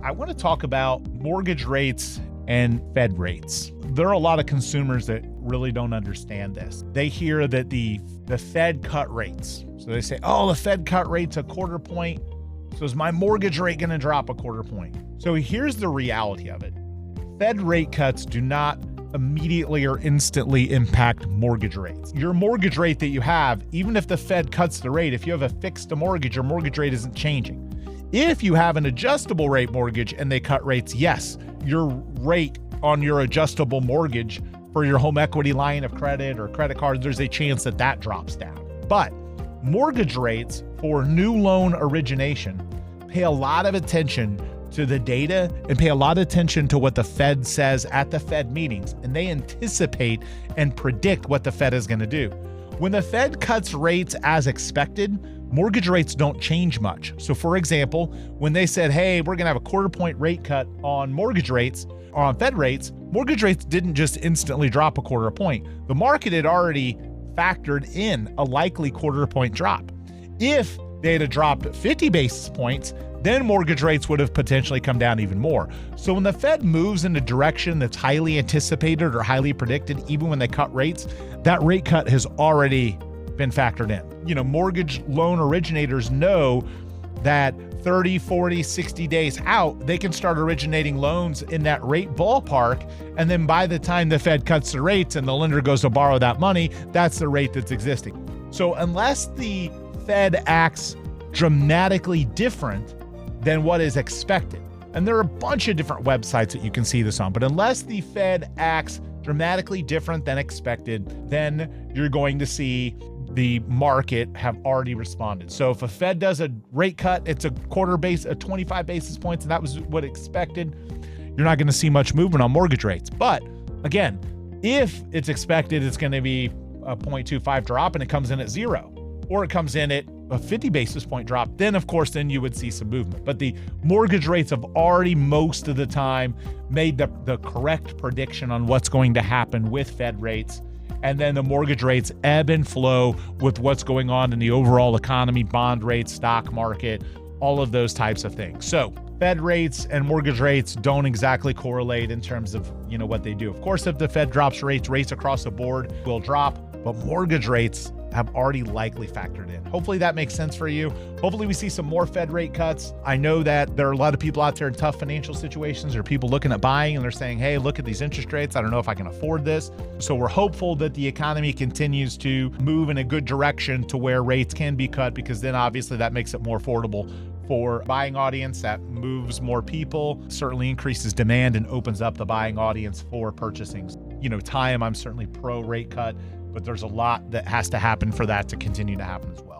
I want to talk about mortgage rates and Fed rates. There are a lot of consumers that really don't understand this. They hear that the Fed cut rates. So they say, oh, the Fed cut rates a quarter point. So is my mortgage rate going to drop a quarter point? So here's the reality of it. Fed rate cuts do not immediately or instantly impact mortgage rates. Your mortgage rate that you have, even if the Fed cuts the rate, if you have a fixed mortgage, your mortgage rate isn't changing. If you have an adjustable rate mortgage and they cut rates, yes, your rate on your adjustable mortgage for your home equity line of credit or credit card, there's a chance that that drops down. But mortgage rates for new loan origination pay a lot of attention to the data and pay a lot of attention to what the Fed says at the Fed meetings, and they anticipate and predict what the Fed is going to do. When the Fed cuts rates as expected, mortgage rates don't change much. So for example, when they said, hey, we're going to have a quarter point rate cut on mortgage rates or on Fed rates, mortgage rates didn't just instantly drop a quarter point. The market had already factored in a likely quarter point drop. If they had dropped 50 basis points, then mortgage rates would have potentially come down even more. So when the Fed moves in a direction that's highly anticipated or highly predicted, even when they cut rates, that rate cut has already been factored in. You know, mortgage loan originators know that 30, 40, 60 days out, they can start originating loans in that rate ballpark. And then by the time the Fed cuts the rates and the lender goes to borrow that money, that's the rate that's existing. So unless the Fed acts dramatically different than what is expected, and there are a bunch of different websites that you can see this on, but unless the Fed acts dramatically different than expected, then you're going to see the market have already responded. So if a Fed does a rate cut, it's a 25 basis points, and that was what expected, you're not going to see much movement on mortgage rates. But again, if it's expected it's going to be a 0.25 drop and it comes in at 0, or it comes in at a 50 basis point drop, then of course, then you would see some movement. But the mortgage rates have already most of the time made the correct prediction on what's going to happen with Fed rates. And then the mortgage rates ebb and flow with what's going on in the overall economy, bond rates, stock market, all of those types of things. So Fed rates and mortgage rates don't exactly correlate in terms of, you know, what they do. Of course, if the Fed drops rates across the board will drop, but mortgage rates have already likely factored in. Hopefully that makes sense for you. Hopefully we see some more Fed rate cuts. I know that there are a lot of people out there in tough financial situations, or people looking at buying and they're saying, hey, look at these interest rates. I don't know if I can afford this. So we're hopeful that the economy continues to move in a good direction to where rates can be cut, because then obviously that makes it more affordable for buying audience. That moves more people, certainly increases demand and opens up the buying audience for purchasing. You know, I'm certainly pro rate cut, but there's a lot that has to happen for that to continue to happen as well.